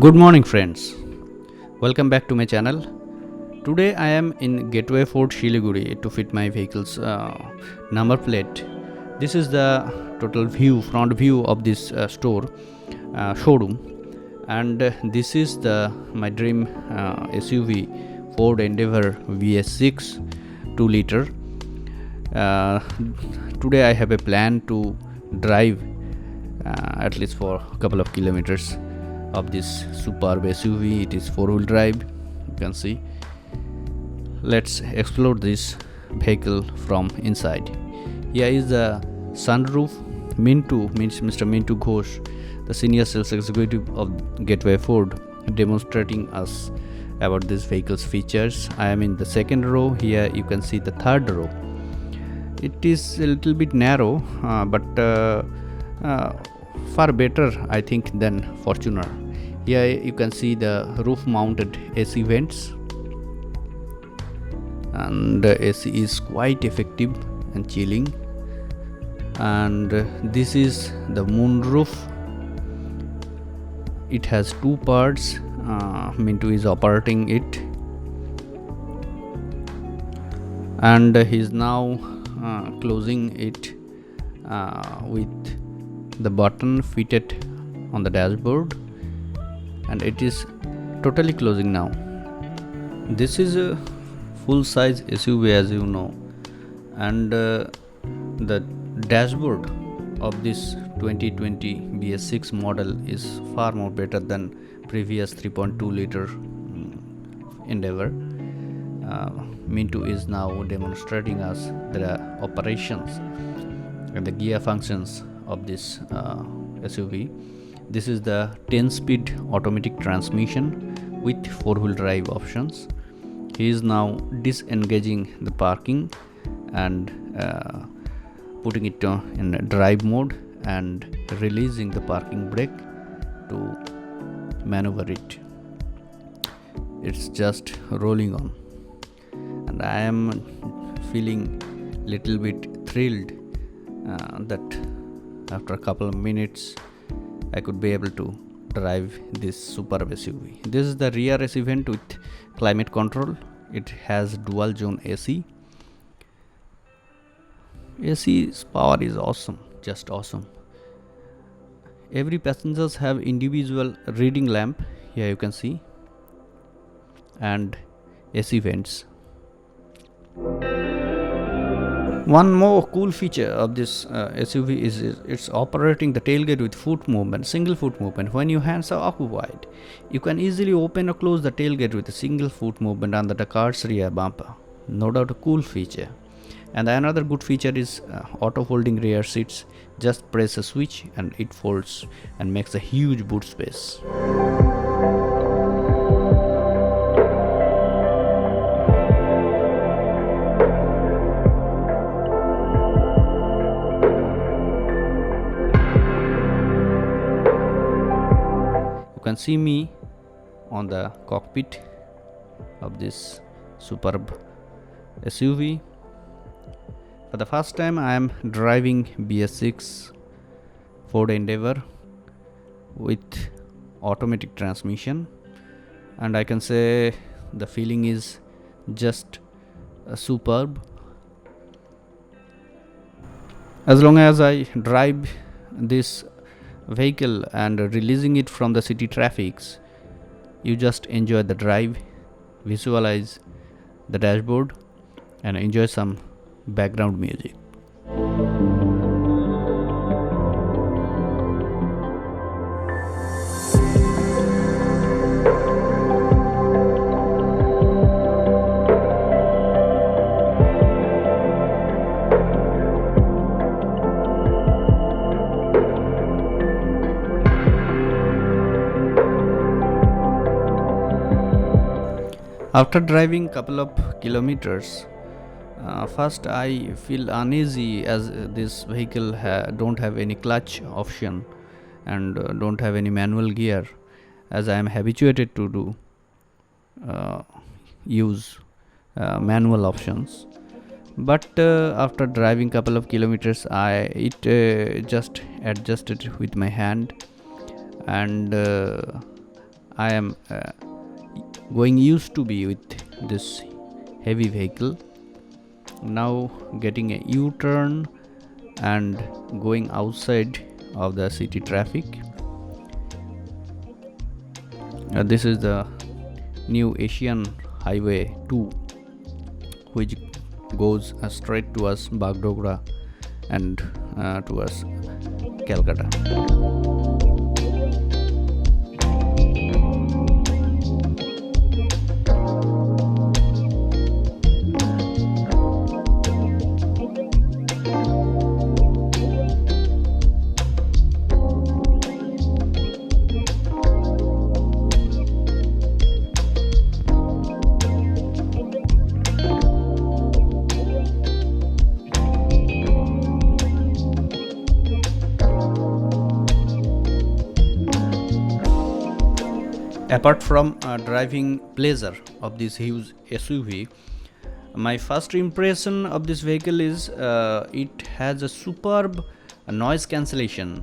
Good morning friends, welcome back to my channel. Today I am in Gateway Fort Shiliguri to fit my vehicle's number plate. This is the total view, front view of this showroom, and this is my dream SUV Ford Endeavour Bs6 2-liter. Today I have a plan to drive at least for a couple of kilometers of this superb SUV. It is 4-wheel drive, you can see. Let's explore this vehicle from inside. Here is the sunroof. Mintu means Mr. Mintu Ghosh, the senior sales executive of Gateway Ford, demonstrating us about this vehicle's features. I am in the second row. Here you can see the third row. It is a little bit narrow, but far better I think than Fortuner. Here you can see the roof mounted AC vents, and the AC is quite effective and chilling. And this is the moonroof. It has two parts. Mintu is operating it, and he is now closing it with the button fitted on the dashboard, and it is totally closing now. This is a full-size SUV, as you know, and the dashboard of this 2020 Bs6 model is far more better than previous 3.2-liter Endeavour. Mintu is now demonstrating us the operations and the gear functions of this SUV. This is the 10-speed automatic transmission with 4-wheel drive options. He is now disengaging the parking and putting it in drive mode and releasing the parking brake to maneuver it. It's just rolling on, and I am feeling little bit thrilled that after a couple of minutes I could be able to drive this superb SUV. This is the rear AC vent with climate control. It has dual zone AC. AC's power is awesome, just awesome. Every passengers have individual reading lamp, here you can see, and AC vents. One more cool feature of this SUV is it's operating the tailgate with foot movement, single foot movement. When your hands are occupied, you can easily open or close the tailgate with a single foot movement under the car's rear bumper. No doubt a cool feature. And another good feature is auto folding rear seats. Just press a switch and it folds and makes a huge boot space. You can see me on the cockpit of this superb SUV. For the first time I am driving Bs6 Ford Endeavour with automatic transmission, and I can say the feeling is just superb. As long as I drive this vehicle and releasing it from the city traffics, you just enjoy the drive, visualize the dashboard, and enjoy some background music. After driving couple of kilometers, first I feel uneasy as this vehicle don't have any clutch option and don't have any manual gear, as I am habituated to do use manual options. But after driving couple of kilometers, it just adjusted with my hand, and I am going used to be with this heavy vehicle. Now getting a U-turn and going outside of the city traffic. This is the new Asian Highway 2, which goes straight towards Bagdogra and towards Calcutta. Apart from driving pleasure of this huge SUV, my first impression of this vehicle is it has a superb noise cancellation.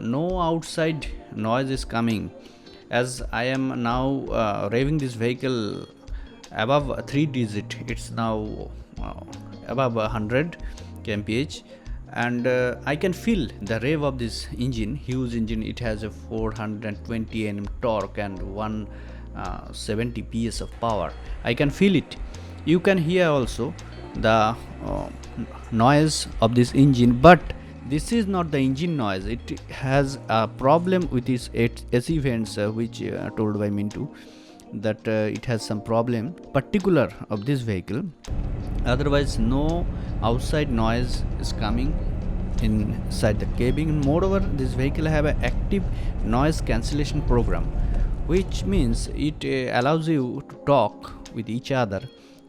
No outside noise is coming, as I am now revving this vehicle above 3 digit. It's now above 100 kmph, and I can feel the rev of this engine, huge engine. It has a 420 Nm torque and 170 PS of power. I can feel it. You can hear also the noise of this engine, but this is not the engine noise. It has a problem with its AC vents, which told by Mintu that it has some problem particular of this vehicle. Otherwise no outside noise is coming inside the cabin. Moreover, this vehicle have an active noise cancellation program, which means it allows you to talk with each other.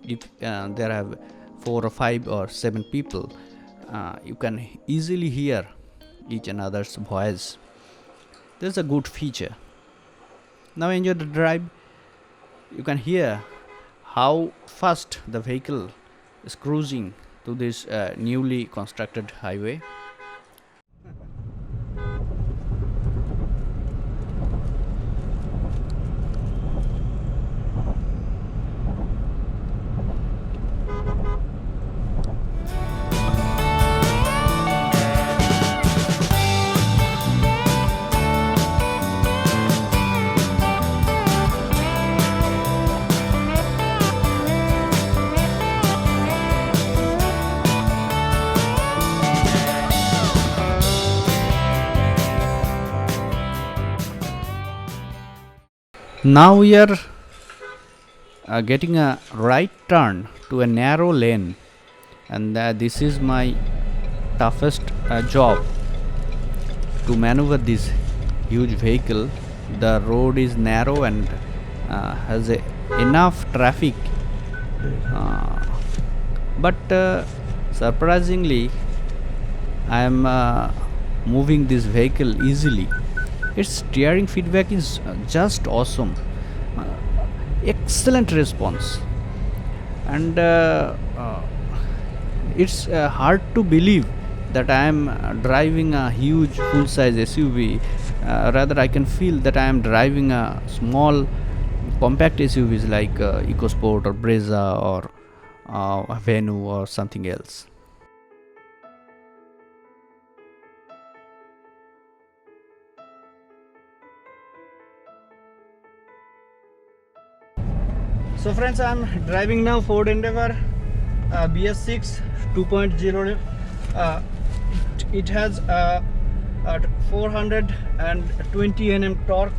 If there have 4 or 5 or 7 people, you can easily hear each another's voice. This is a good feature. Now enjoy the drive. You can hear how fast the vehicle is cruising to this newly constructed highway. Now we are getting a right turn to a narrow lane, and this is my toughest job to maneuver this huge vehicle. The road is narrow and has enough traffic, but surprisingly I am moving this vehicle easily. Its steering feedback is just awesome. Excellent response, and it's hard to believe that I am driving a huge full-size SUV. Rather, I can feel that I am driving a small compact SUVs like EcoSport or Brezza or Venue or something else. So friends, I am driving now Ford Endeavour Bs6 2.0. It has 420 Nm torque.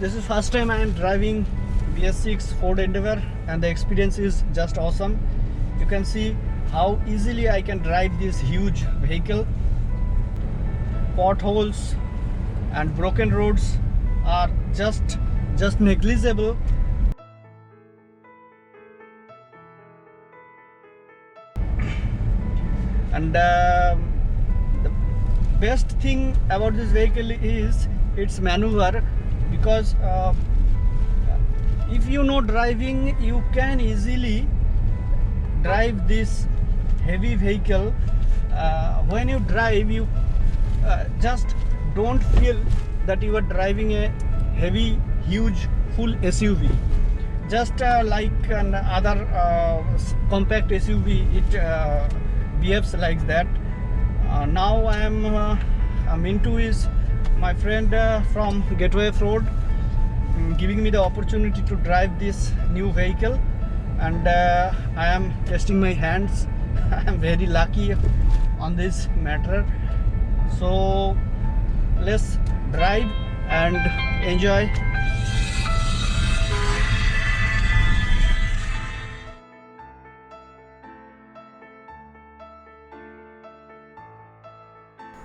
This is first time I am driving Bs6 Ford Endeavour, and the experience is just awesome. You can see how easily I can drive this huge vehicle. Potholes and broken roads are just negligible. And the best thing about this vehicle is its maneuver, because if you know driving, you can easily drive this heavy vehicle. When you drive, you just don't feel that you are driving a heavy, huge, full SUV. Just like another compact SUV, it behaves like that. Now I'm into is my friend from Gateway Road giving me the opportunity to drive this new vehicle, and I am testing my hands. I am very lucky on this matter. So let's drive and enjoy.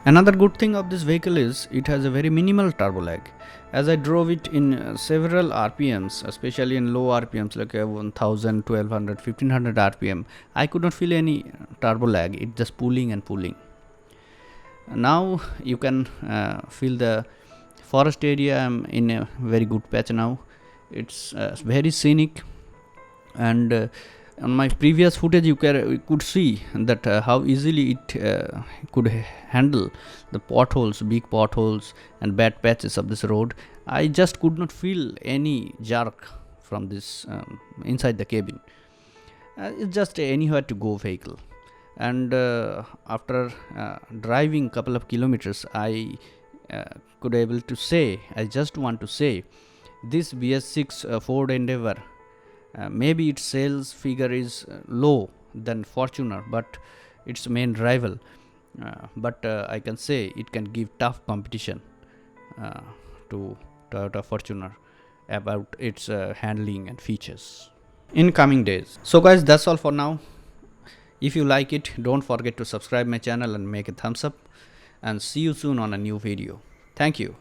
Another good thing of this vehicle is it has a very minimal turbo lag. As I drove it in several RPMs, especially in low RPMs like 1000, 1200, 1500 RPM, I could not feel any turbo lag. It just pulling and pulling. Now you can feel the forest area. I'm in a very good patch now. It's very scenic, and on my previous footage you could see that how easily it could handle the potholes, big potholes and bad patches of this road. I just could not feel any jerk from this inside the cabin. It's just anywhere to go vehicle, and after driving couple of kilometers I could able to say, I just want to say, this BS6 Ford Endeavour, maybe its sales figure is low than Fortuner, but its main rival, but I can say it can give tough competition to Toyota Fortuner about its handling and features in coming days. So guys, that's all for now. If you like it, don't forget to subscribe my channel and make a thumbs up, and see you soon on a new video. Thank you.